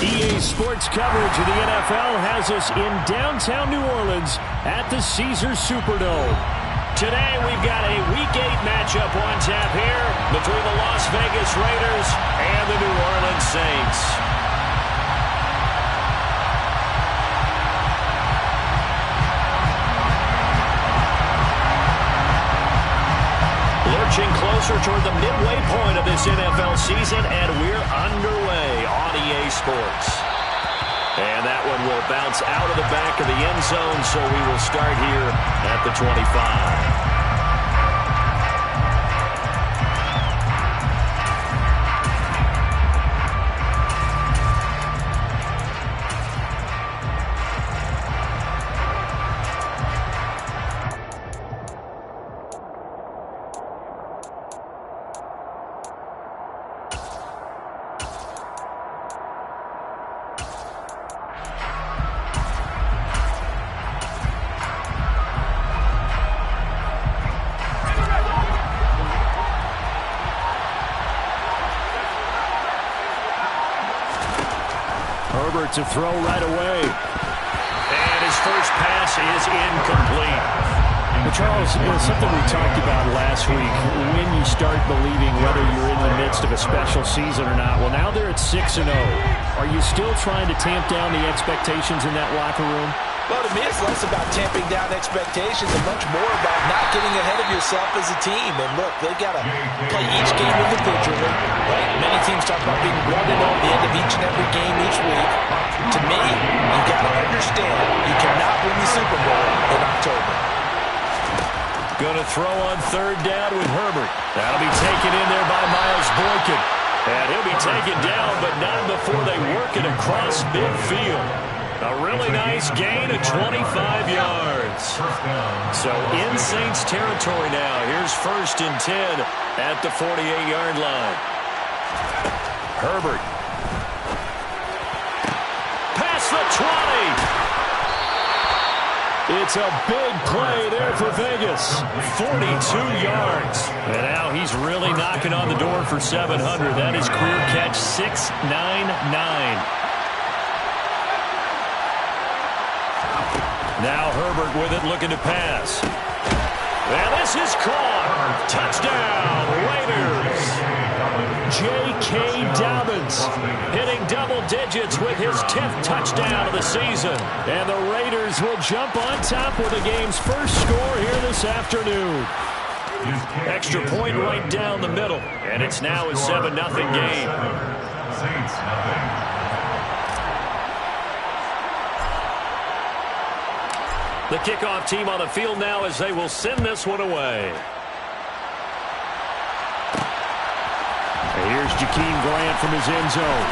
EA Sports coverage of the NFL has us in downtown New Orleans at the Caesars Superdome. Today we've got a Week 8 matchup on tap here between the Las Vegas Raiders and the New Orleans Saints. Lurching closer toward the midway point of this NFL season, and we're underway on EA Sports. And that one will bounce out of the back of the end zone, so we will start here at the 25. Herbert to throw right away. And his first pass is incomplete. Well, Charles, something we talked about last week, when you start believing whether you're in the midst of a special season or not. Well, now they're at 6-0. Are you still trying to tamp down the expectations in that locker room? Well, to me, it's less about tamping down expectations and much more about not getting ahead of yourself as a team. And look, they've got to play each game individually. Right? Many teams talk about being 1-0 at the end of each and every game each week. To me, you've got to understand you cannot win the Super Bowl in October. Going to throw on third down with Herbert. That'll be taken in there by Miles Boykin. And he'll be taken down, but not before they work it across midfield. A really nice gain of 25 yards. So in Saints territory now. Here's 1st and 10 at the 48-yard line. Herbert. Past the 20. It's a big play there for Vegas. 42 yards. And now he's really knocking on the door for 700. That is career catch 699. Now Herbert with it, looking to pass. And this is caught. Touchdown, Raiders. J.K. Dobbins hitting double digits with his 10th touchdown of the season. And the Raiders will jump on top with the game's first score here this afternoon. Extra point right down the middle. And it's now a 7-0 game. The kickoff team on the field now as they will send this one away. And here's Jakeem Grant from his end zone.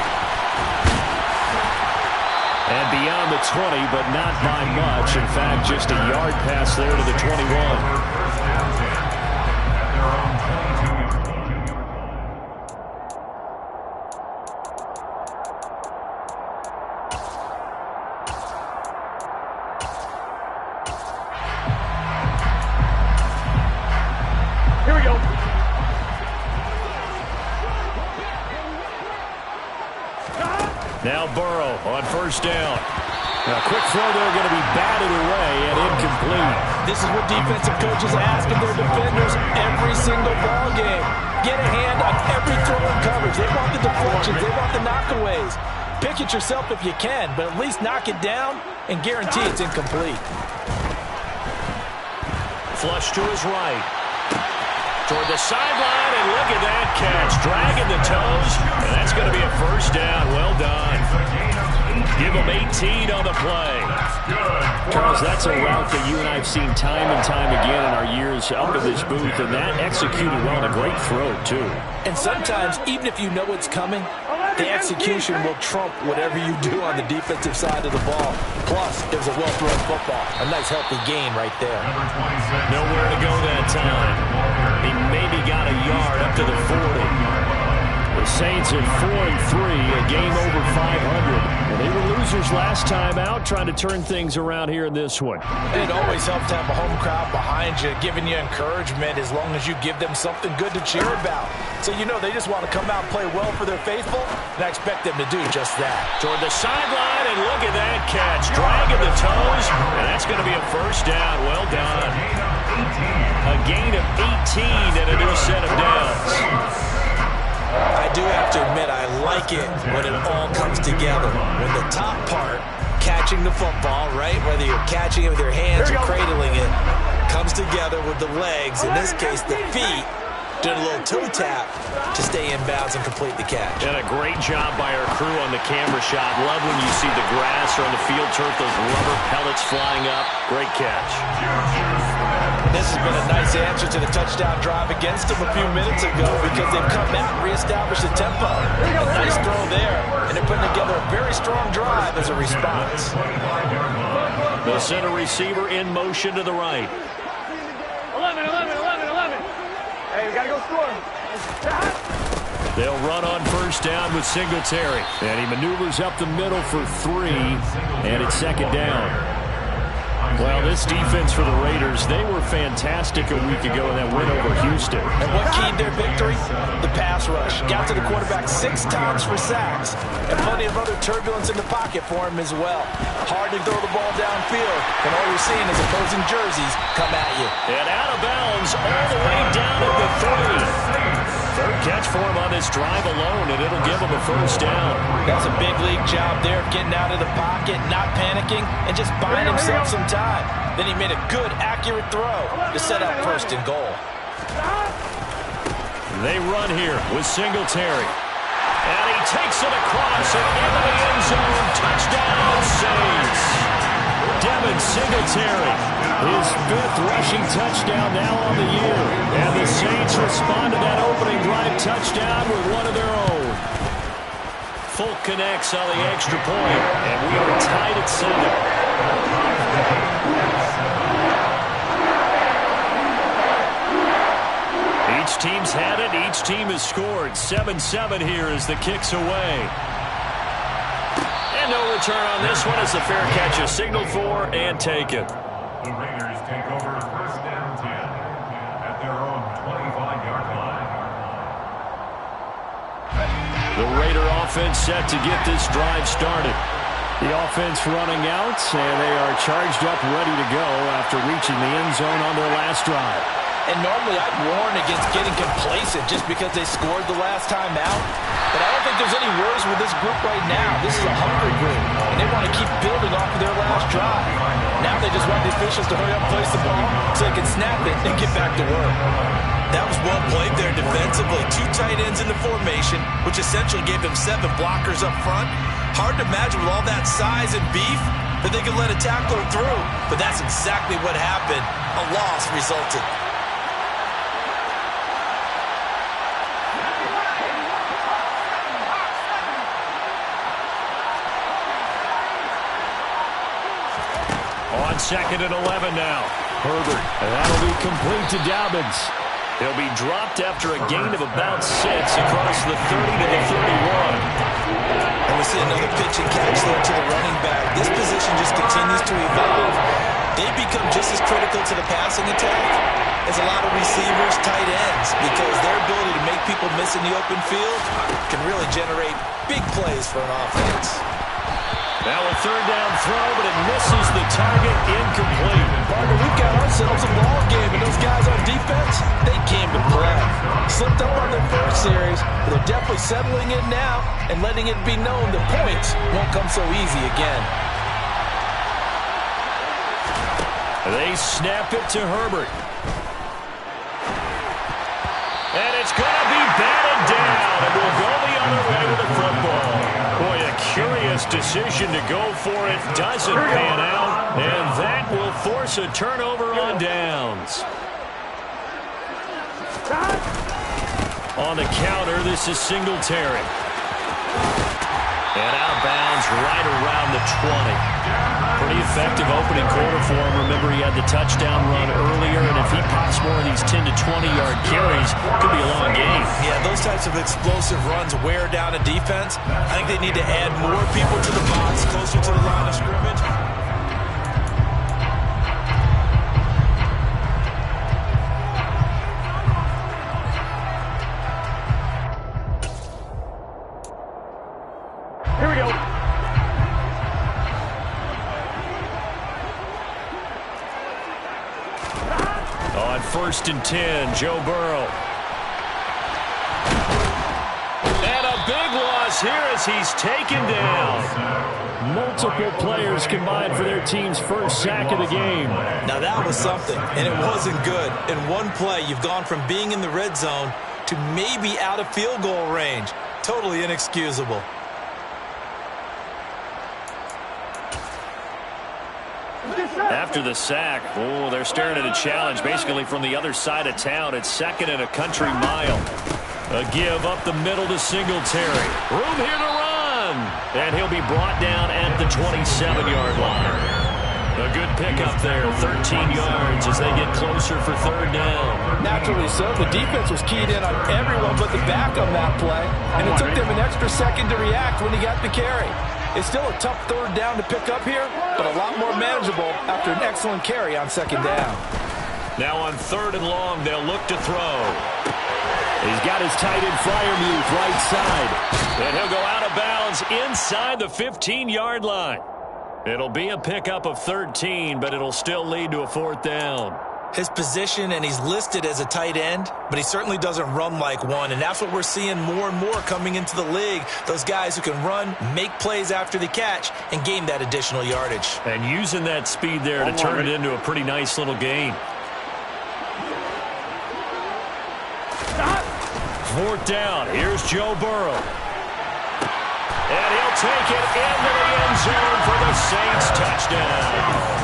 And beyond the 20, but not by much. In fact, just a yard pass there to the 21. Now Burrow on 1st down. Now quick throw there, going to be batted away and incomplete. This is what defensive coaches ask of their defenders every single ball game. Get a hand on every throw in coverage. They want the deflections. They want the knockaways. Pick it yourself if you can, but at least knock it down and guarantee it's incomplete. Flush to his right. Toward the sideline, and look at that catch. Dragging the toes, and that's going to be a 1st down. Well done. Give him 18 on the play. Charles, that's a route that you and I have seen time and time again in our years up in this booth, and that executed well, and a great throw, too. And sometimes, even if you know it's coming, the execution will trump whatever you do on the defensive side of the ball. Plus, it was a well-thrown football. A nice, healthy gain right there. Nowhere to go that time. He maybe got a yard up to the 40. The Saints at 4-3, a game over 500. And they were losers last time out, trying to turn things around here in this one. It always helps to have a home crowd behind you, giving you encouragement as long as you give them something good to cheer about. So you know they just want to come out and play well for their faithful, and I expect them to do just that. Toward the sideline, and look at that catch. Dragging the toes, and that's going to be a first down. Well done. A gain of 18 and a new set of downs. I do have to admit, I like it when it all comes together. When the top part, catching the football, right, whether you're catching it with your hands or cradling it, comes together with the legs, in this case the feet, doing a little toe tap to stay in bounds and complete the catch. And a great job by our crew on the camera shot. Love when you see the grass or on the field turf, those rubber pellets flying up. Great catch. This has been a nice answer to the touchdown drive against them a few minutes ago because they've come back and reestablished the tempo. A nice throw there, and they're putting together a very strong drive as a response. The center receiver in motion to the right. 11. Hey, we got to go score. They'll run on first down with Singletary. And he maneuvers up the middle for 3, and it's second down. Well, this defense for the Raiders, they were fantastic a week ago in that win over Houston. And what keyed their victory? The pass rush. Got to the quarterback 6 times for sacks. And plenty of other turbulence in the pocket for him as well. Hard to throw the ball downfield. And all you're seeing is opposing jerseys come at you. And out of bounds all the way down at the 30. Third catch for him on this drive alone, and it'll give him a first down. That's a big league job there, getting out of the pocket, not panicking, and just buying himself some time. Then he made a good, accurate throw to set up first and goal. They run here with Singletary. And he takes it across and into the end zone. Touchdown, Saints. Devin Singletary, his 5th rushing touchdown now on the year. And the Saints respond to that opening drive touchdown with one of their own. Folk connects on the extra point, and we are tied at 7. Each team's had it. Each team has scored. 7-7 here as the kick's away. And no return on this one as the fair catch is signaled for and taken. The Raiders take over first down 10 at their own 25-yard line. The Raider offense set to get this drive started. The offense running out, and they are charged up, ready to go after reaching the end zone on their last drive. And normally I'd warn against getting complacent just because they scored the last time out. But I don't think there's any worries with this group right now. This is a hungry group, and they want to keep building off of their last drive. Now they just want the officials to hurry up and place the ball so they can snap it and get back to work. That was well played there defensively. 2 tight ends in the formation, which essentially gave them 7 blockers up front. Hard to imagine with all that size and beef that they could let a tackle through. But that's exactly what happened. A loss resulted. On 2nd and 11 now. Herbert, and that'll be complete to Dobbins. He'll be dropped after a gain of about 6 across the 30 to the 31. And we see another pitch and catch there to the running back. This position just continues to evolve. They become just as critical to the passing attack as a lot of receivers, tight ends, because their ability to make people miss in the open field can really generate big plays for an offense. Now a 3rd down throw, but it misses the target, incomplete. Partner, we've got ourselves a ball game, and those guys on defense, they came to play. Slipped up on their first series, but they're definitely settling in now and letting it be known the points won't come so easy again. They snap it to Herbert. And it's going to be batted down, and we'll go the other way with the football. Boy, a curious decision to go for it. Doesn't pan out, and that will force a turnover on downs. On the counter, this is Singletary. And out of bounds right around the 20. Pretty effective opening quarter for him. Remember, he had the touchdown run earlier, and if he pops more of these 10 to 20-yard carries, could be a long game. Yeah, those types of explosive runs wear down a defense. I think they need to add more people to the box, closer to the line of scrimmage. Here we go. On 1st and 10, Joe Burrow. And a big loss here as he's taken down. Multiple players combined for their team's first sack of the game. Now that was something, and it wasn't good. In one play, you've gone from being in the red zone to maybe out of field goal range. Totally inexcusable. After the sack, they're staring at a challenge basically from the other side of town. It's 2nd and a country mile. A give up the middle to Singletary. Room here to run. And he'll be brought down at the 27-yard line. A good pickup there, 13 yards as they get closer for 3rd down. Naturally so. The defense was keyed in on everyone but the back on that play, and it took them an extra second to react when he got the carry. It's still a tough 3rd down to pick up here, but a lot more manageable after an excellent carry on 2nd down. Now on 3rd and long, they'll look to throw. He's got his tight end Freiermuth right side. And he'll go out of bounds inside the 15-yard line. It'll be a pickup of 13, but it'll still lead to a 4th down. His position, and he's listed as a tight end, but he certainly doesn't run like one, and that's what we're seeing more and more coming into the league. Those guys who can run, make plays after the catch, and gain that additional yardage. And using that speed there to turn it into a pretty nice little gain. 4th down. Here's Joe Burrow. And he'll take it into the end zone for the Saints touchdown.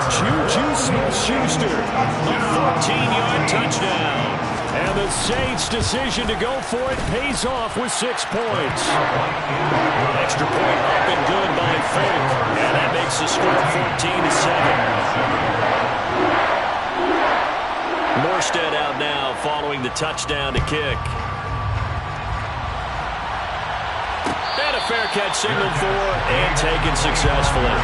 Juju Smith-Schuster, a 14-yard touchdown. And the Saints' decision to go for it pays off with 6 points. Extra point up and good by Folk. And that makes the score 14-7. Morstead out now following the touchdown to kick. And a fair catch signaled for and taken successfully.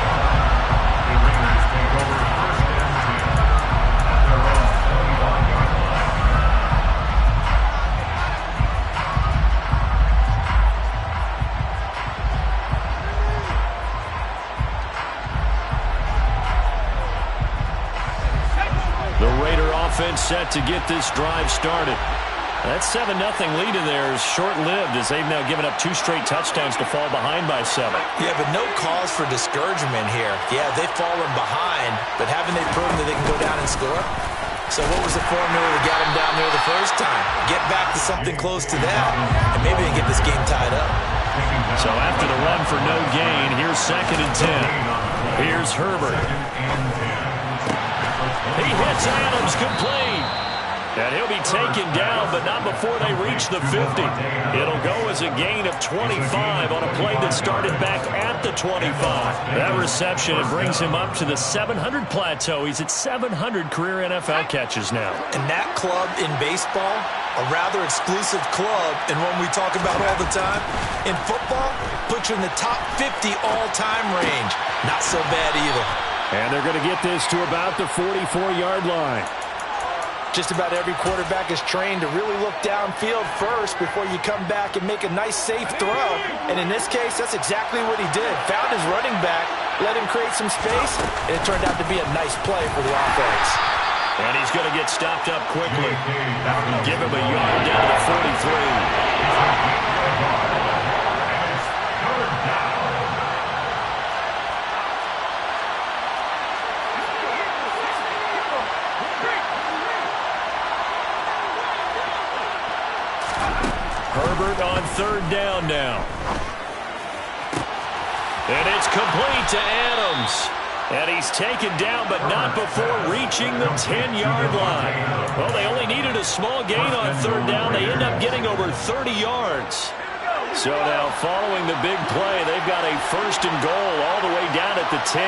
Offense set to get this drive started. That 7-0 lead in there is short-lived as they've now given up 2 straight touchdowns to fall behind by 7. Yeah, but no cause for discouragement here. Yeah, they've fallen behind, but haven't they proven that they can go down and score? So what was the formula that got them down there the first time? Get back to something close to that, and maybe they get this game tied up. So after the run for no gain, here's 2nd and 10. Here's Herbert. He hits Adams complete. And he'll be taken down, but not before they reach the 50. It'll go as a gain of 25 on a play that started back at the 25. That reception, it brings him up to the 700 plateau. He's at 700 career NFL catches now. And that club in baseball, a rather exclusive club, and one we talk about all the time. In football, puts you in the top 50 all-time range. Not so bad either. And they're going to get this to about the 44-yard line. Just about every quarterback is trained to really look downfield first before you come back and make a nice, safe throw. And in this case, that's exactly what he did. Found his running back, let him create some space, and it turned out to be a nice play for the offense. And he's going to get stopped up quickly. Give him a yard down to the 43. Herbert on 3rd down now. And it's complete to Adams. And he's taken down, but not before reaching the 10-yard line. Well, they only needed a small gain on 3rd down. They end up getting over 30 yards. So now following the big play, they've got a 1st and goal all the way down at the 10.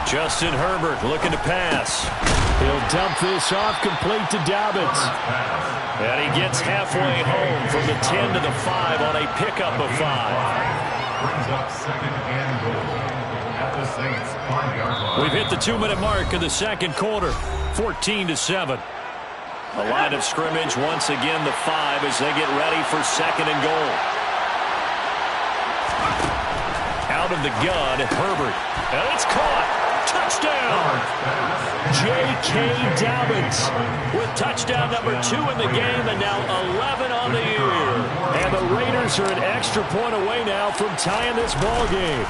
Justin Herbert looking to pass. He'll dump this off complete to Dobbins. And he gets halfway home from the 10 to the 5 on a pickup of 5. Brings up 2nd and goal at the Saints 5-yard line. We've hit the 2-minute mark of the second quarter, 14-7. The line of scrimmage once again the 5 as they get ready for 2nd and goal. Out of the gun, Herbert. And it's caught. Touchdown! J.K. Dobbins with touchdown number 2 in the game and now 11 on the year. And the Raiders are an extra point away now from tying this ball game.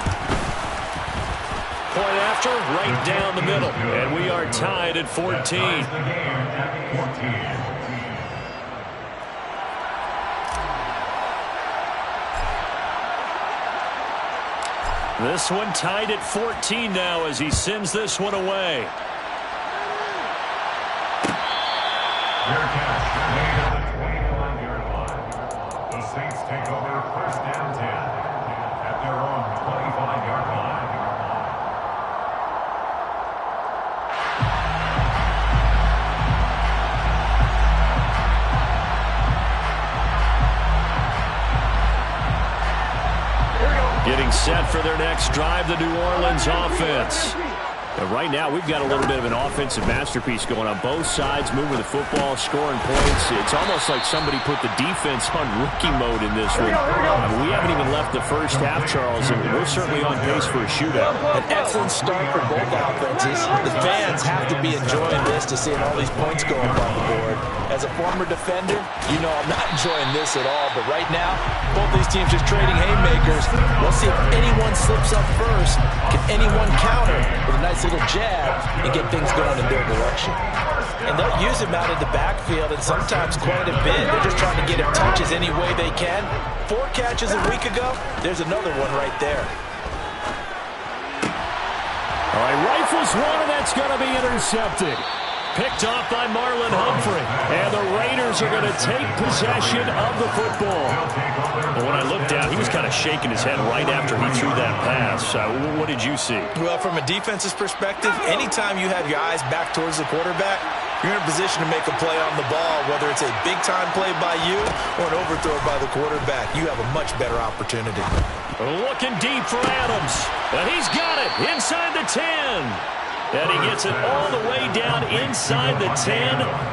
Point after, right down the middle. And we are tied at 14. This one tied at 14 now as he sends this one away. Fair catch made at the 21-yard line. The Saints take over 1st and 10 at their own 25-yard line. Getting set for their next drive, the New Orleans offense. And right now, we've got a little bit of an offensive masterpiece going on both sides, moving the football, scoring points. It's almost like somebody put the defense on rookie mode in this one. We haven't even left the first half, Charles, and we're certainly on pace for a shootout. An excellent start for both offenses. The fans have to be enjoying this to see all these points going up on the board. As a former defender, you know I'm not enjoying this at all. But right now, both these teams just trading haymakers. We'll see if anyone slips up first. Can anyone counter with a nice little jab and get things going in their direction? And they'll use him out in the backfield, and sometimes quite a bit. They're just trying to get him touches any way they can. 4 catches a week ago. There's another one right there. All right, rifles one, and that's going to be intercepted. Picked off by Marlon Humphrey. And the Raiders are going to take possession of the football. But when I looked down, he was kind of shaking his head right after he threw that pass. What did you see? Well, from a defense's perspective, anytime you have your eyes back towards the quarterback, you're in a position to make a play on the ball, whether it's a big-time play by you or an overthrow by the quarterback. You have a much better opportunity. Looking deep for Adams. And he's got it inside the 10. And he gets it all the way down inside the 10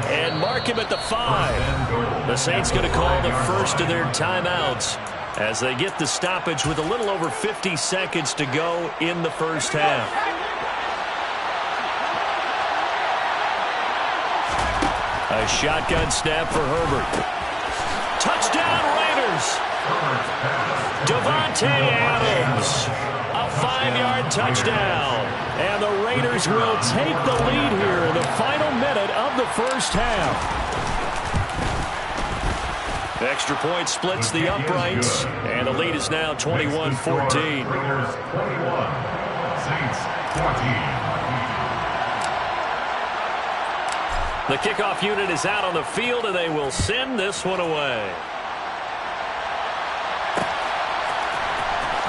and mark him at the 5. The Saints going to call the first of their timeouts as they get the stoppage with a little over 50 seconds to go in the first half. A shotgun snap for Herbert. Touchdown Raiders! Devontae Adams. A 5-yard touchdown. And the Raiders will take the lead here in the final minute of the first half. Extra point splits the uprights. And the lead is now 21-14. Raiders 21, Saints 14. The kickoff unit is out on the field, and they will send this one away.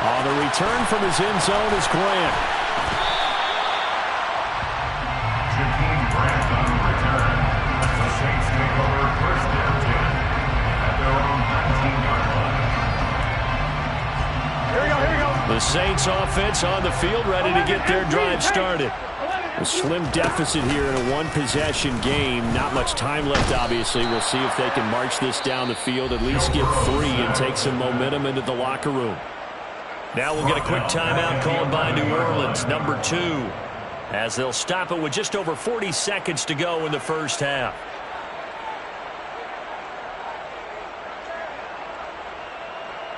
On the return from his end zone is Grant. Jakeem Grant on the return. The Saints take over 1st and 10 at their own 19-yard line. Here we go. The Saints offense on the field, ready to get their drive started. A slim deficit here in a one-possession game. Not much time left, obviously. We'll see if they can march this down the field, at least get 3 and take some momentum into the locker room. Now we'll get a quick timeout called by New Orleans, number 2, as they'll stop it with just over 40 seconds to go in the first half.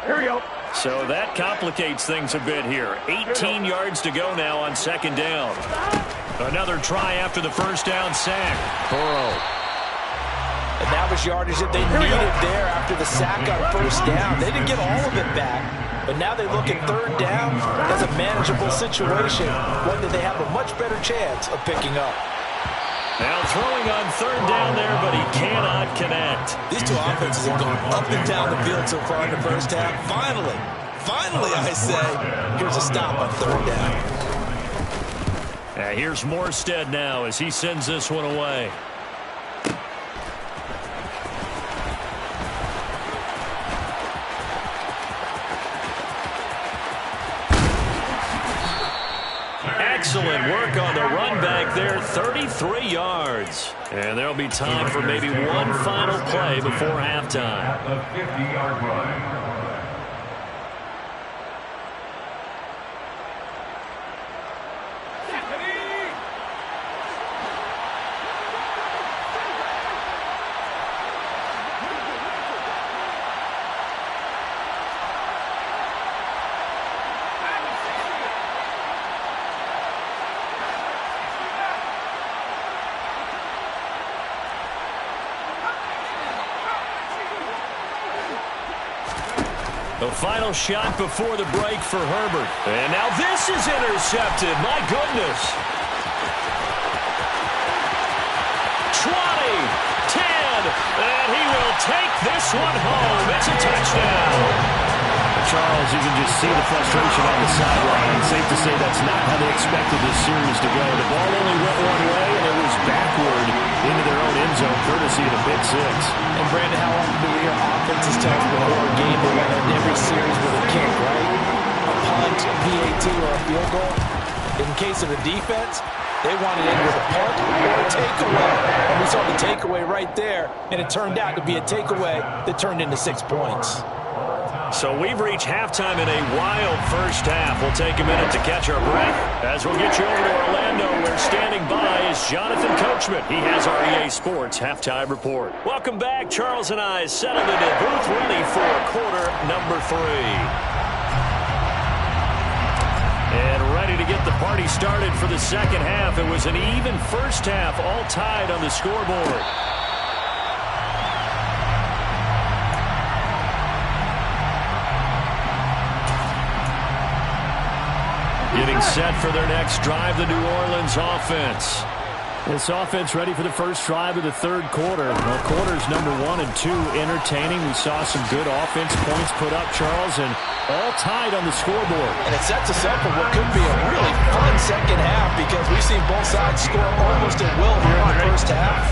Here we go. So that complicates things a bit here. 18 yards to go now on 2nd down. Another try after the first down sack. Burrow. And that was yardage that they needed there after the sack on 1st down. They didn't get all of it back, but now they look at 3rd down as a manageable situation, one that they have a much better chance of picking up. Now throwing on third down there, but he cannot connect. These two offenses have gone up and down the field so far in the first half. Finally, I say, here's a stop on third down. Here's Morstead now as he sends this one away. Excellent work on the run back there, 33 yards. And there'll be time for maybe one final play before halftime. At the 50-yard line. The final shot before the break for Herbert. And now this is intercepted. My goodness. 20, 10, and he will take this one home. It's a touchdown. Charles, you can just see the frustration on the sideline. Safe to say that's not how they expected this series to go. The ball only went one way, and it was backward into their own end zone, courtesy of the pick six. And, Brandon, how often do we hear offenses tell us before a game they want to end every series with a kick, right? A punt, a PAT, or a field goal. In case of the defense, they want it in with a punt or a takeaway. And we saw the takeaway right there, and it turned out to be a takeaway that turned into 6 points. So we've reached halftime in a wild first half. We'll take a minute to catch our breath as we'll get you over to Orlando, where standing by is Jonathan Coachman. He has our EA Sports Halftime Report. Welcome back. Charles and I settled into booth ready for quarter number 3. And ready to get the party started for the second half. It was an even first half, all tied on the scoreboard. Getting set for their next drive, the New Orleans offense. This offense ready for the first drive of the third quarter. Well, quarters number 1 and 2 entertaining. We saw some good offense points put up, Charles, and all tied on the scoreboard. And it sets us up for what could be a really fun second half, because we've seen both sides score almost at will here in the first half.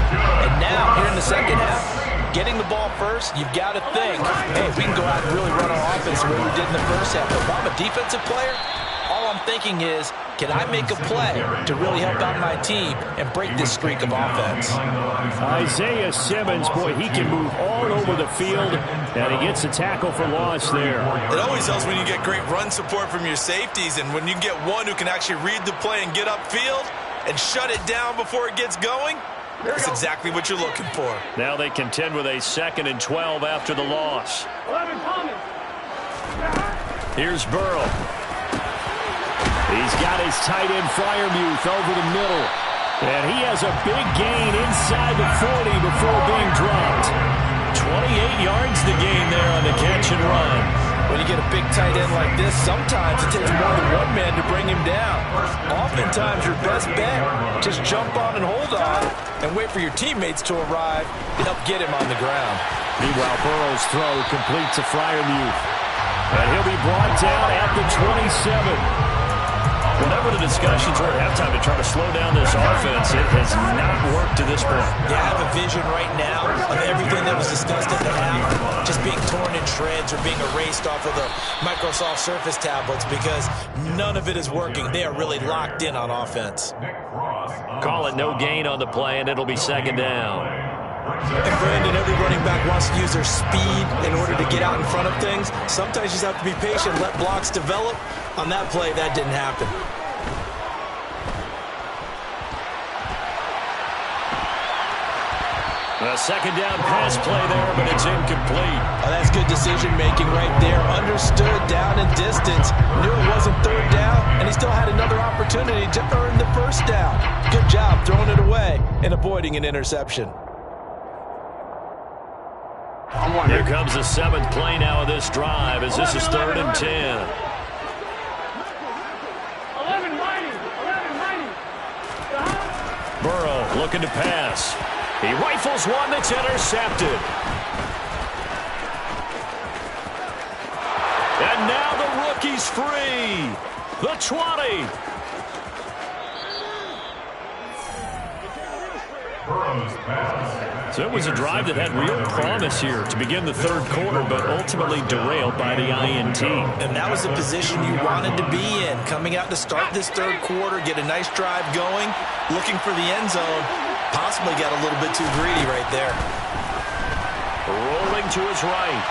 And now, here in the second half, getting the ball first, you've got to think, hey, we can go out and really run our offense the way we did in the first half. But if I'm a defensive player, all I'm thinking is, can I make a play to really help out my team and break this streak of offense? Isaiah Simmons, boy, he can move all over the field, and he gets a tackle for loss there. It always helps when you get great run support from your safeties, and when you get one who can actually read the play and get upfield and shut it down before it gets going. That's exactly what you're looking for. Now they contend with a 2nd and 12 after the loss. Here's Burrow. He's got his tight end Freiermuth over the middle. And he has a big gain inside the 40 before being dropped. 28 yards the gain there on the catch and run. When you get a big tight end like this, sometimes it takes more than one man to bring him down. Oftentimes, your best bet, just jump on and hold on and wait for your teammates to arrive to help get him on the ground. Meanwhile, Burrow's throw complete to Freiermuth. And he'll be brought down at the 27. Whenever the discussions were at halftime to try to slow down this offense, it has not worked to this point. Yeah, I have a vision right now of everything that was discussed at the half just being torn in shreds or being erased off of the Microsoft Surface tablets, because none of it is working. They are really locked in on offense. Call it no gain on the play, and it'll be 2nd down. And Brandon, every running back wants to use their speed in order to get out in front of things. Sometimes you just have to be patient, let blocks develop. On that play, that didn't happen. A 2nd down pass play there, but it's incomplete. Oh, that's good decision-making right there. Understood down and distance. Knew it wasn't 3rd down, and he still had another opportunity to earn the 1st down. Good job throwing it away and avoiding an interception. Here comes the 7th play now of this drive, as this is 3rd and 10. Burrow looking to pass. He rifles one that's intercepted. And now the rookie's free. The 20. So it was a drive that had real promise here to begin the third quarter, but ultimately derailed by the INT. And that was the position you wanted to be in. Coming out to start this third quarter, get a nice drive going, looking for the end zone. Possibly got a little bit too greedy right there. Rolling to his right.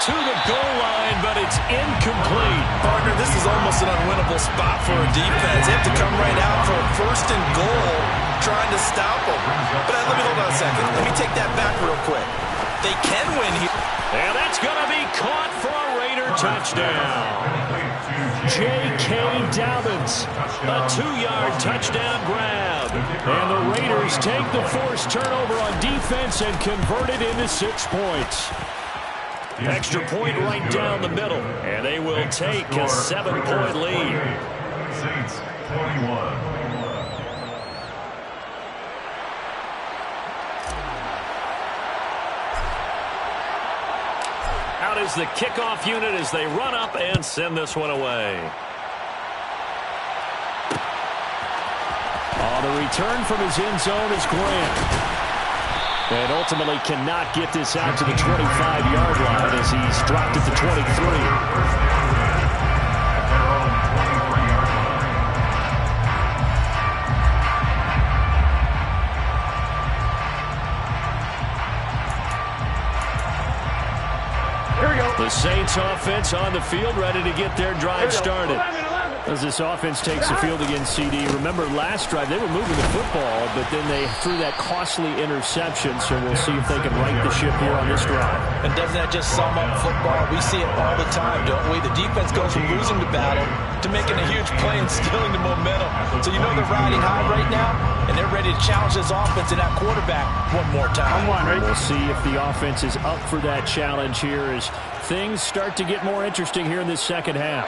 To the goal line, but it's incomplete. Partner, this is almost an unwinnable spot for a defense. They have to come right out for a first and goal, trying to stop them. But let me hold on a second. Let me take that back real quick. They can win here. And that's going to be caught for a Raider touchdown. J.K. Dobbins, a 2-yard touchdown grab. And the Raiders take the forced turnover on defense and convert it into 6 points. Extra point right down the middle, and they will take a 7-point lead. Saints 21. Out is the kickoff unit as they run up and send this one away. The return from his end zone is Grant. And ultimately cannot get this out to the 25-yard line as he's dropped at the 23. The Saints offense on the field, ready to get their drive started. As this offense takes the field against CD. Remember last drive, they were moving the football, but then they threw that costly interception, so we'll see if they can right the ship here on this drive. And doesn't that just sum up football? We see it all the time, don't we? The defense goes from losing the battle to making a huge play and stealing the momentum. So you know they're riding high right now, and they're ready to challenge this offense and that quarterback one more time. We'll see if the offense is up for that challenge here as things start to get more interesting here in this second half.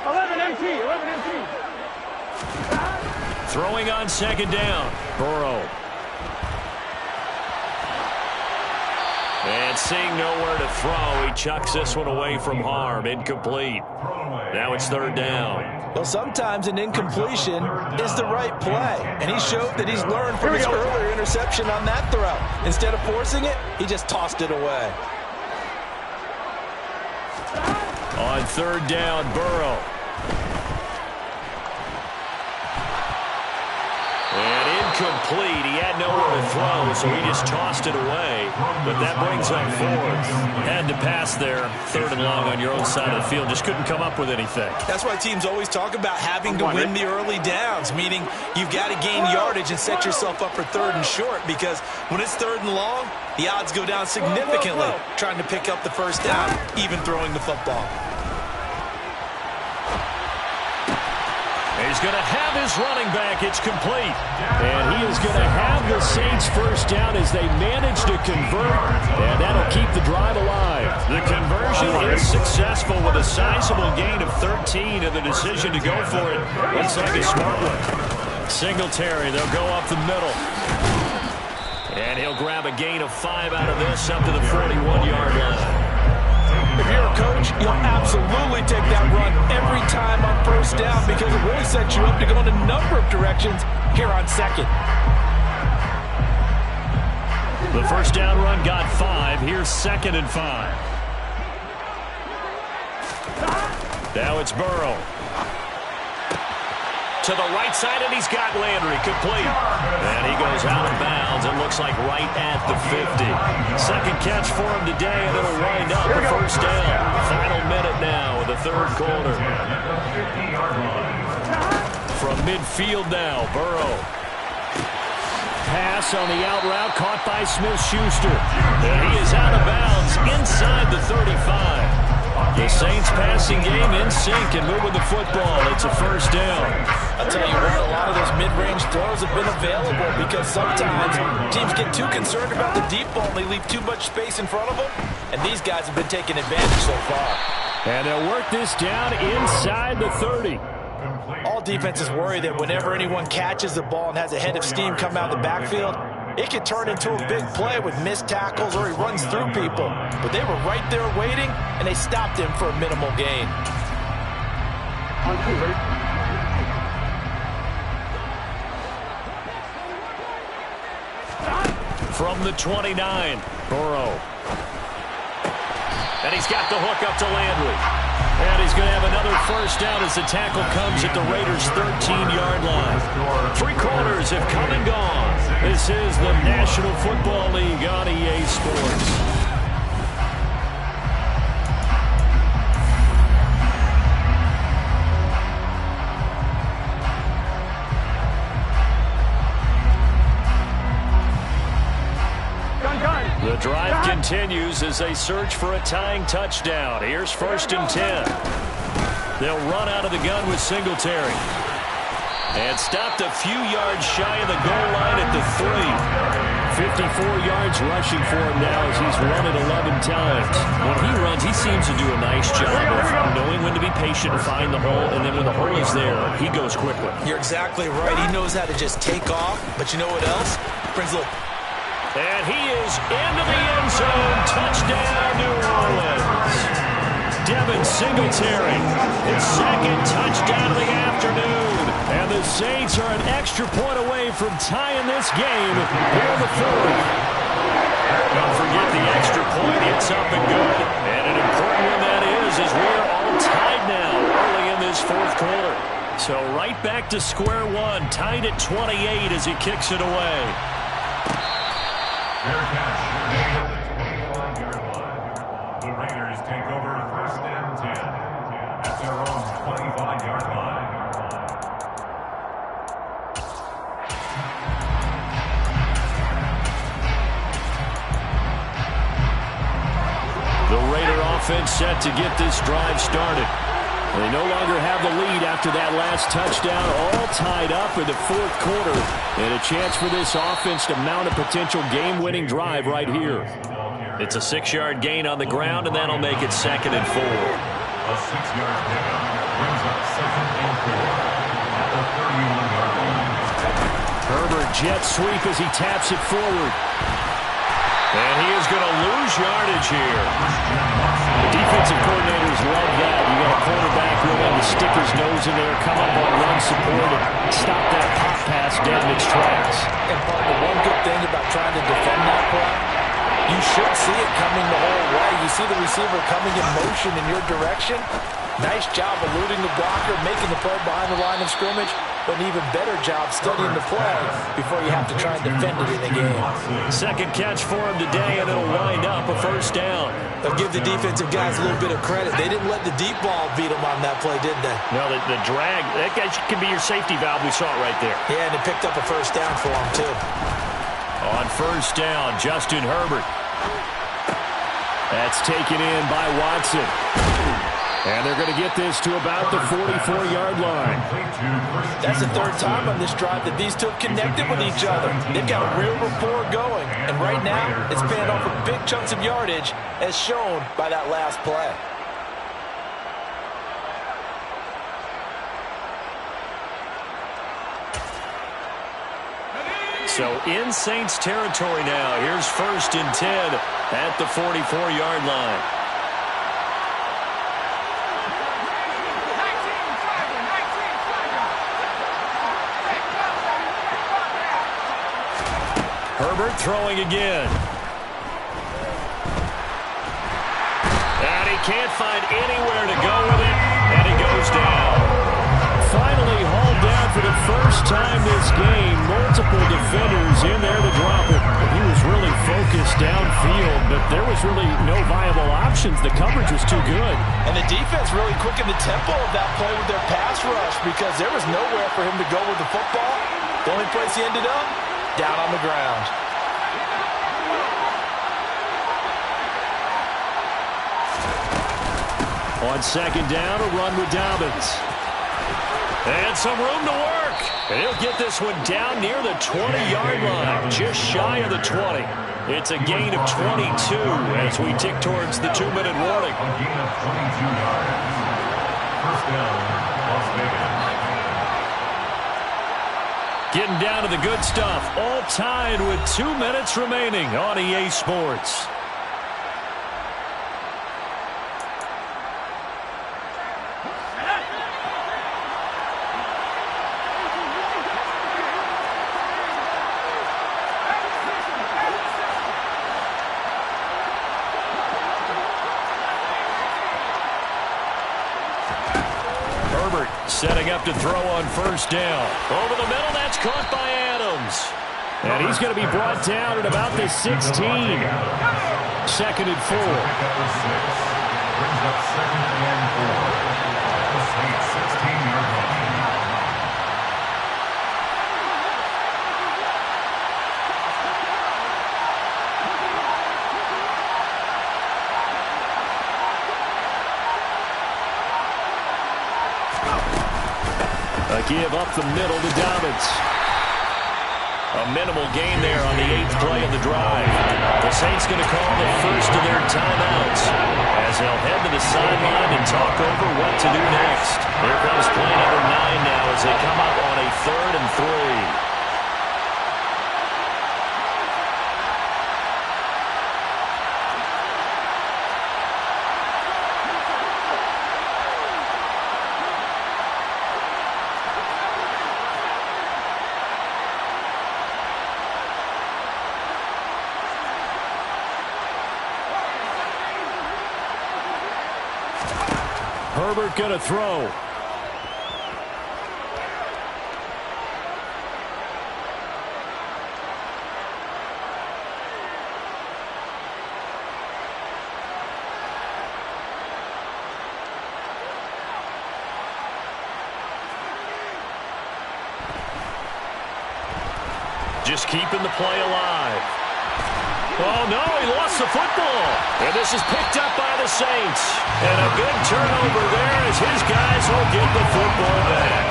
11 MT. Throwing on second down. Burrow. And seeing nowhere to throw, he chucks this one away from harm. Incomplete. Now it's third down. Well, sometimes an incompletion is the right play. And he showed that he's learned from his earlier interception on that throw. Instead of forcing it, he just tossed it away. On third down, Burrow. And incomplete. He had nowhere to throw, so he just tossed it away. But that brings up fourth. Had to pass there. Third and long on your own side of the field. Just couldn't come up with anything. That's why teams always talk about having to win the early downs, meaning you've got to gain yardage and set yourself up for third and short, because when it's third and long, the odds go down significantly trying to pick up the first down, even throwing the football. He's going to have his running back. It's complete. And he is going to have the Saints first down as they manage to convert. And that'll keep the drive alive. The conversion is successful with a sizable gain of 13, and the decision to go for it looks like a smart one. Singletary, they'll go up the middle. And he'll grab a gain of 5 out of this up to the 41-yard line. If you're a coach, you'll absolutely take that run every time on first down because it really sets you up to go in a number of directions here on second. The first down run got 5. Here's second and 5. Now it's Burrow. To the right side, and he's got Landry complete. And he goes out of bounds. It looks like right at the 50. Second catch for him today, and it'll wind up a first down. Final minute now of the third quarter. From midfield now, Burrow. Pass on the out route, caught by Smith-Schuster. And he is out of bounds inside the 35. The Saints passing game in sync and moving the football. It's a first down. I'll tell you what, a lot of those mid-range throws have been available because sometimes teams get too concerned about the deep ball and they leave too much space in front of them. And these guys have been taking advantage so far. And they'll work this down inside the 30. All all defenses worry that whenever anyone catches the ball and has a head of steam come out of the backfield, it can turn into a big play with missed tackles or he runs through people. But they were right there waiting, and they stopped him for a minimal gain. From the 29, Burrow. And he's got the hook up to Landry. And he's going to have another first down as the tackle comes at the Raiders' 13-yard line. 3 quarters have come and gone. This is the National Football League on EA Sports. The drive continues as they search for a tying touchdown. Here's 1st and 10. They'll run out of the gun with Singletary. And stopped a few yards shy of the goal line at the 3. 54 yards rushing for him now as he's run it 11 times. When he runs, he seems to do a nice job of knowing when to be patient and find the hole, and then when the hole is there, he goes quickly. You're exactly right. He knows how to just take off, but you know what else? Brings a little... And he is into the end zone. Touchdown, New Orleans. Devin Singletary, his 2nd touchdown of the afternoon. And the Saints are an extra point away from tying this game here in the 4th. Don't forget the extra point. It's up and good. And an important one that is as we are all tied now early in this 4th quarter. So right back to square one, tied at 28 as he kicks it away. Fair catch made at the 25-yard line. The Raiders take over 1st and 10 at their own 25-yard line. The Raider offense set to get this drive started. They no longer have the lead after that last touchdown, all tied up in the 4th quarter, and a chance for this offense to mount a potential game-winning drive right here. It's a 6-yard gain on the ground, and that'll make it 2nd and 4. A 6-yard pickup brings up 2nd and 4 at the 31-yard line. Herbert jet sweep as he taps it forward. And he is going to lose yardage here. The defensive coordinators love that. You got a quarterback willing to stick his nose in there, come up on run support, and stop that pop pass dead in its tracks. And partner, one good thing about trying to defend that play, you should see it coming the whole way. You see the receiver coming in motion in your direction. Nice job eluding the blocker, making the play behind the line of scrimmage, but an even better job studying the play before you have to try and defend it in the game. 2nd catch for him today, and it'll wind up a first down. They'll give the defensive guys a little bit of credit. They didn't let the deep ball beat them on that play, did they? No, the drag, that guy can be your safety valve. We saw it right there. Yeah, and it picked up a first down for him, too. On first down, Justin Herbert. That's taken in by Watson. And they're going to get this to about the 44-yard line. That's the 3rd time on this drive that these two have connected with each other. They've got a real rapport going. And right now, it's paying off for big chunks of yardage, as shown by that last play. So in Saints territory now. Here's 1st and 10 at the 44-yard line. Herbert throwing again. And he can't find anywhere to go with it, and he goes down. Finally hauled down for the first time this game. Multiple defenders in there to drop it. He was really focused downfield, but there was really no viable options. The coverage was too good. And the defense really quickened the tempo of that play with their pass rush because there was nowhere for him to go with the football. The only place he ended up, down on the ground. On 2nd down, a run with Dobbins. And some room to work. And he'll get this one down near the 20-yard line, just shy of the 20. It's a gain of 22 as we tick towards the 2-minute warning. A gain of 22 yards. First down, Las Vegas. Getting down to the good stuff. All tied with 2 minutes remaining on EA Sports. Setting up to throw on first down. Over the middle, that's caught by Adams. And he's going to be brought down at about the 16. Second and 4. Brings up second and 4. The Saints 16-yard line. A give up the middle to Dobbins. A minimal gain there on the 8th play of the drive. The Saints going to call the first of their timeouts as they'll head to the sideline and talk over what to do next. Here comes play number 9 now as they come up on a 3rd and 3. Herbert going to throw. Just keeping the play alive. Oh, no, he lost the football. And this is picked up by the Saints. And a big turnover there as his guys will get the football back.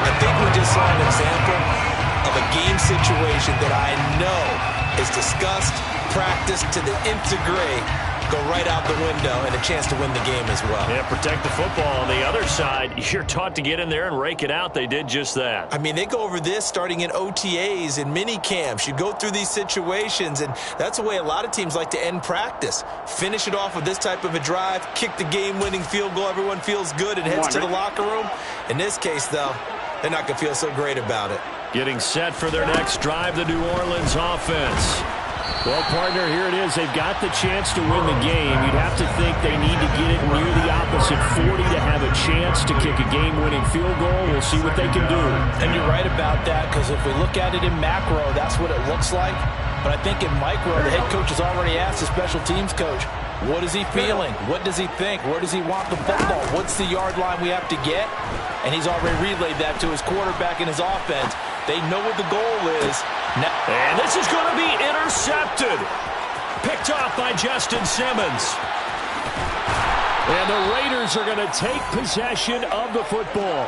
I think we just saw an example of a game situation that I know is discussed, practiced to the nth degree, go right out the window, and a chance to win the game as well. Yeah, protect the football. On the other side, you're taught to get in there and rake it out. They did just that. I mean, they go over this starting in OTAs and mini camps. You go through these situations, and that's the way a lot of teams like to end practice. Finish it off with this type of a drive, kick the game-winning field goal. Everyone feels good and heads to the locker room. In this case, though, they're not going to feel so great about it. Getting set for their next drive, the New Orleans offense. Well, partner, here it is. They've got the chance to win the game. You'd have to think they need to get it near the opposite 40 to have a chance to kick a game-winning field goal. We'll see what they can do. And you're right about that, because if we look at it in macro, that's what it looks like. But I think in micro, the head coach has already asked the special teams coach, what is he feeling? What does he think? Where does he want the football? What's the yard line we have to get? And he's already relayed that to his quarterback and his offense. They know what the goal is. And this is going to be intercepted. Picked off by Justin Simmons. And the Raiders are going to take possession of the football.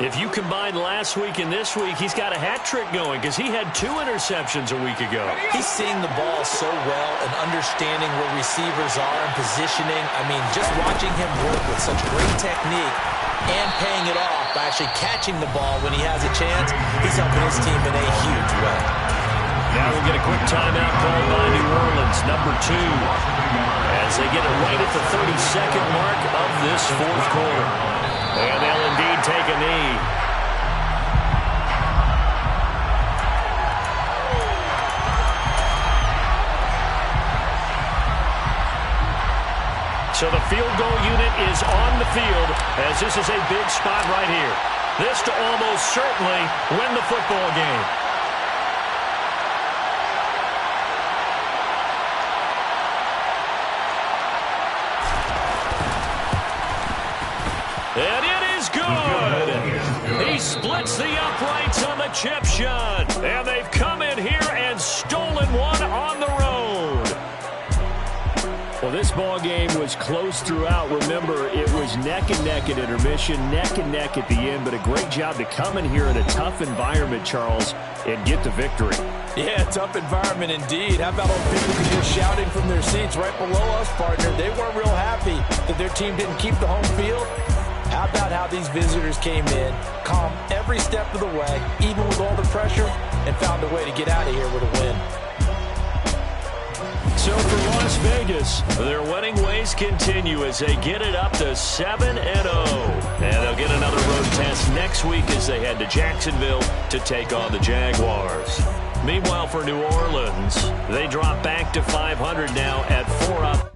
If you combine last week and this week, he's got a hat trick going because he had 2 interceptions a week ago. He's seeing the ball so well and understanding where receivers are and positioning. I mean, just watching him work with such great technique and paying it off by actually catching the ball when he has a chance, he's helping his team in a huge way. Now we'll get a quick timeout called by New Orleans, number 2, as they get it right at the 32nd mark of this 4th quarter. And they'll indeed take a knee. So the field goal unit is on the field as this is a big spot right here. This to almost certainly win the football game. And it is good. He splits the uprights on the chip shot. And they've come in here and stolen one on the road. Well, this ball game was close throughout. Remember, it was neck and neck at intermission, neck and neck at the end, but a great job to come in here in a tough environment, Charles, and get the victory. Yeah, tough environment indeed. How about all people who were shouting from their seats right below us, partner? They weren't real happy that their team didn't keep the home field. How about how these visitors came in, calm every step of the way, even with all the pressure, and found a way to get out of here with a win. So for Las Vegas, their winning ways continue as they get it up to 7-0. And they'll get another road test next week as they head to Jacksonville to take on the Jaguars. Meanwhile, for New Orleans, they drop back to 500 now at 4 up.